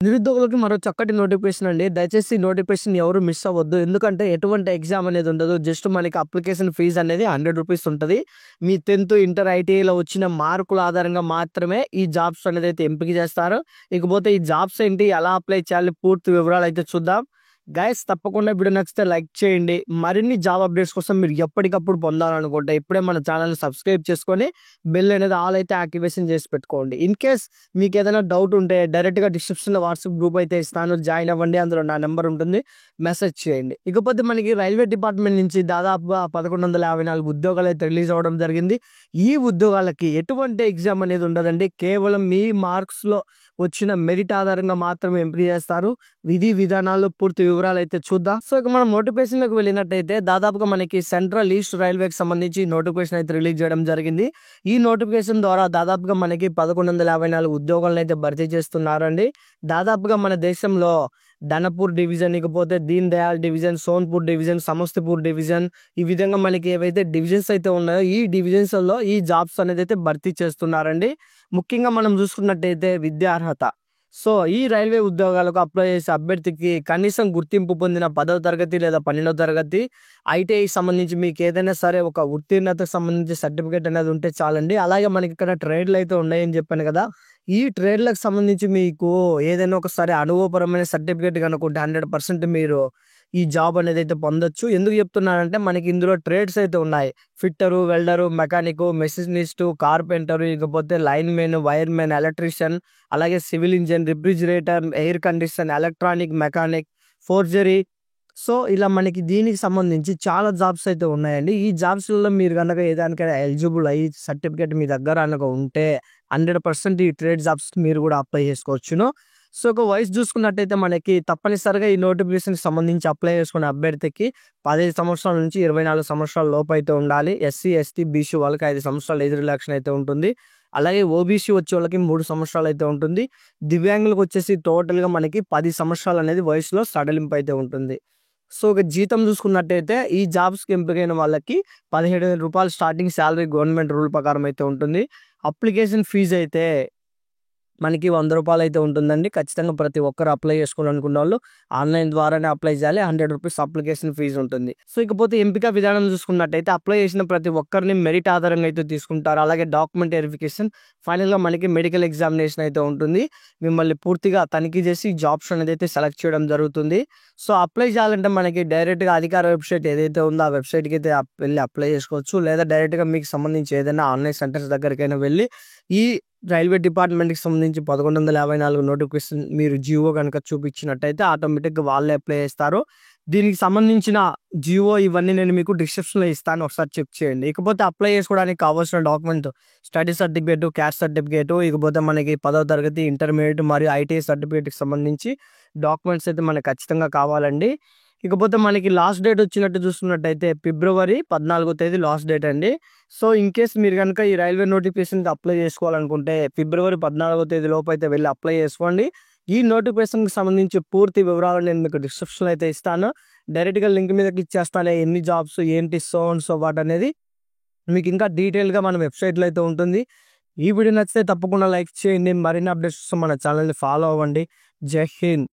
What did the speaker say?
నిరుద్యోగులకి మరో చక్కటి నోటిఫికేషన్ అండి. దయచేసి ఈ నోటిఫికేషన్ ఎవరు మిస్ అవ్వద్దు. ఎందుకంటే ఎటువంటి ఎగ్జామ్ అనేది ఉండదు. జస్ట్ మనకి అప్లికేషన్ ఫీజ్ అనేది ₹100 ఉంటది. మీ 10th, ఇంటర్, ఐటీఐలో వచ్చిన మార్కుల ఆధారంగా మాత్రమే ఈ జాబ్స్ అనేది అయితే ఎంపిక చేస్తారు. ఇకపోతే ఈ జాబ్స్ ఏంటి, ఎలా అప్లై చేయాలి, పూర్తి వివరాలు అయితే చూద్దాం. గైస్ తప్పకుండా వీడియో నచ్చితే లైక్ చేయండి. మరిన్ని జాబ్ అప్డేట్స్ కోసం మీరు ఎప్పటికప్పుడు పొందాలనుకుంటే ఇప్పుడే మన ఛానల్ని సబ్స్క్రైబ్ చేసుకొని బెల్ అనేది ఆల్ అయితే యాక్టివేషన్ చేసి పెట్టుకోండి. ఇన్ కేస్ మీకు ఏదైనా డౌట్ ఉంటే డైరెక్ట్గా డిస్క్రిప్షన్లో వాట్సాప్ గ్రూప్ అయితే ఇస్తాను, జాయిన్ అవ్వండి. అందులో నా నెంబర్ ఉంటుంది, మెసేజ్ చేయండి. ఇకపోతే మనకి రైల్వే డిపార్ట్మెంట్ నుంచి దాదాపుగా 1154 ఉద్యోగాలు అయితే రిలీజ్ అవ్వడం జరిగింది. ఈ ఉద్యోగాలకి ఎటువంటి ఎగ్జామ్ అనేది ఉండదండి. కేవలం మీ మార్క్స్లో వచ్చిన మెరిట్ ఆధారంగా మాత్రమే ఎంపిక చేస్తారు. విధి విధానాలు పూర్తి వివరాలు అయితే చూద్దాం. సో ఇక మనం నోటిఫికేషన్ లోకి వెళ్ళినట్టయితే దాదాపుగా మనకి సెంట్రల్ ఈస్ట్ రైల్వేకి సంబంధించి నోటిఫికేషన్ అయితే రిలీజ్ చేయడం జరిగింది. ఈ నోటిఫికేషన్ ద్వారా దాదాపుగా మనకి 1154 ఉద్యోగాలను అయితే భర్తీ చేస్తున్నారండి. దాదాపుగా మన దేశంలో ధనపూర్ డివిజన్, ఇకపోతే Deen Dayal division, Sonpur division, Samastipur division, ఈ విధంగా మనకి ఏవైతే డివిజన్స్ అయితే ఉన్నాయో ఈ డివిజన్స్ లో ఈ జాబ్స్ అనేది అయితే భర్తీ చేస్తున్నారండి. ముఖ్యంగా మనం చూసుకున్నట్టయితే విద్యార్హత. సో ఈ రైల్వే ఉద్యోగాలకు అప్లై చేసే అభ్యర్థికి కనీసం గుర్తింపు పొందిన 10వ తరగతి లేదా 12వ తరగతి ఐటీఐ సంబంధించి మీకు ఏదైనా సరే ఒక ఉత్తీర్ణతకు సంబంధించి సర్టిఫికేట్ అనేది ఉంటే చాలండి. అలాగే మనకి ఇక్కడ ట్రేడ్లు అయితే ఉన్నాయని చెప్పాను కదా, ఈ ట్రేడ్లకు సంబంధించి మీకు ఏదైనా ఒకసారి అనుభవపరమైన సర్టిఫికేట్ కనుకుంటే 100% మీరు ఈ జాబ్ అనేది అయితే పొందొచ్చు. ఎందుకు చెప్తున్నానంటే మనకి ఇందులో ట్రేడ్స్ అయితే ఉన్నాయి. Fitter, welder, mechanic, machinist, carpenter, ఇకపోతే line men, wire men, electrician, అలాగే civil engine, refrigerator, air condition, electronic, mechanic, forgery. So ఇలా మనకి దీనికి సంబంధించి చాలా జాబ్స్ అయితే ఉన్నాయండి. ఈ జాబ్స్లలో మీరు కనుక ఏదానికైనా ఎలిజిబుల్ అయ్యి సర్టిఫికేట్ మీ దగ్గర కనుక ఉంటే 100% ఈ ట్రేడ్ జాబ్స్ మీరు కూడా అప్లై చేసుకోవచ్చును. సో ఒక వయసు చూసుకున్నట్టయితే మనకి తప్పనిసరిగా ఈ నోటిఫికేషన్ సంబంధించి అప్లై చేసుకునే అభ్యర్థికి 15 సంవత్సరాల నుంచి 24 సంవత్సరాల లోపు అయితే ఉండాలి. ఎస్సీ, ఎస్టీ, బీసీ వాళ్ళకి 5 సంవత్సరాల ఏజ్ రిలాక్షన్ అయితే ఉంటుంది. అలాగే ఓబీసీ వచ్చే వాళ్ళకి 3 సంవత్సరాలు అయితే ఉంటుంది. దివ్యాంగులకు వచ్చేసి టోటల్గా మనకి 10 సంవత్సరాలు అనేది వయసులో సడలింపు అయితే ఉంటుంది. సో ఒక జీతం చూసుకున్నట్టయితే ఈ జాబ్స్కి ఎంపికైన వాళ్ళకి ₹17,000 స్టార్టింగ్ శాలరీ గవర్నమెంట్ రూల్ ప్రకారం అయితే ఉంటుంది. అప్లికేషన్ ఫీజు అయితే మనకి ₹100 అయితే ఉంటుందండి. ఖచ్చితంగా ప్రతి ఒక్కరు అప్లై చేసుకోవాలనుకున్న వాళ్ళు ఆన్లైన్ ద్వారానే అప్లై చేయాలి. ₹100 అప్లికేషన్ ఫీజు ఉంటుంది. సో ఇకపోతే ఎంపిక విధానం చూసుకున్నట్టయితే అప్లై చేసిన ప్రతి ఒక్కరిని మెరిట్ ఆధారంగా అయితే తీసుకుంటారు. అలాగే డాక్యుమెంట్ వెరిఫికేషన్, ఫైనల్గా మనకి మెడికల్ ఎగ్జామినేషన్ అయితే ఉంటుంది. మిమ్మల్ని పూర్తిగా తనిఖీ చేసి జాబ్స్ అనేది అయితే సెలెక్ట్ చేయడం జరుగుతుంది. సో అప్లై చేయాలంటే మనకి డైరెక్ట్గా అధికార వెబ్సైట్ ఏదైతే ఉందో ఆ వెబ్సైట్కి అయితే వెళ్ళి అప్లై చేసుకోవచ్చు. లేదా డైరెక్ట్గా మీకు సంబంధించి ఏదైనా ఆన్లైన్ సెంటర్స్ దగ్గరికైనా వెళ్ళి ఈ రైల్వే డిపార్ట్మెంట్కి సంబంధించి 1154 నోటిఫికేషన్ మీరు జియో కనుక చూపించినట్టయితే ఆటోమేటిక్గా వాళ్ళే అప్లై చేస్తారు. దీనికి సంబంధించిన జియో ఇవన్నీ నేను మీకు డిస్క్రిప్షన్లో ఇస్తాను, ఒకసారి చెక్ చేయండి. ఇకపోతే అప్లై చేసుకోవడానికి కావాల్సిన document study certificate, caste certificate, ఇకపోతే మనకి 10వ తరగతి, ఇంటర్మీడియట్ మరియు ఐటీఐ సర్టిఫికేట్కి సంబంధించి డాక్యుమెంట్స్ అయితే మనకు ఖచ్చితంగా కావాలండి. ఇకపోతే మనకి లాస్ట్ డేట్ వచ్చినట్టు చూసుకున్నట్టయితే ఫిబ్రవరి 14వ తేదీ లాస్ట్ డేట్ అండి. సో ఇన్ కేస్ మీరు కనుక ఈ రైల్వే నోటిఫికేషన్కి అప్లై చేసుకోవాలనుకుంటే ఫిబ్రవరి 14వ తేదీ లోపు అయితే వెళ్ళి అప్లై చేసుకోండి. ఈ నోటిఫికేషన్కి సంబంధించి పూర్తి వివరాలు నేను మీకు డిస్క్రిప్షన్లో అయితే ఇస్తాను. డైరెక్ట్గా లింక్ మీద క్లిక్ చేస్తానే ఎన్ని జాబ్స్ ఏంటి సో వాట్ అనేది మీకు ఇంకా డీటెయిల్గా మన వెబ్సైట్లో అయితే ఉంటుంది. ఈ వీడియో నచ్చితే తప్పకుండా లైక్ చేయండి. మరిన్ని అప్డేట్స్ మన ఛానల్ని ఫాలో అవ్వండి. జై హింద్.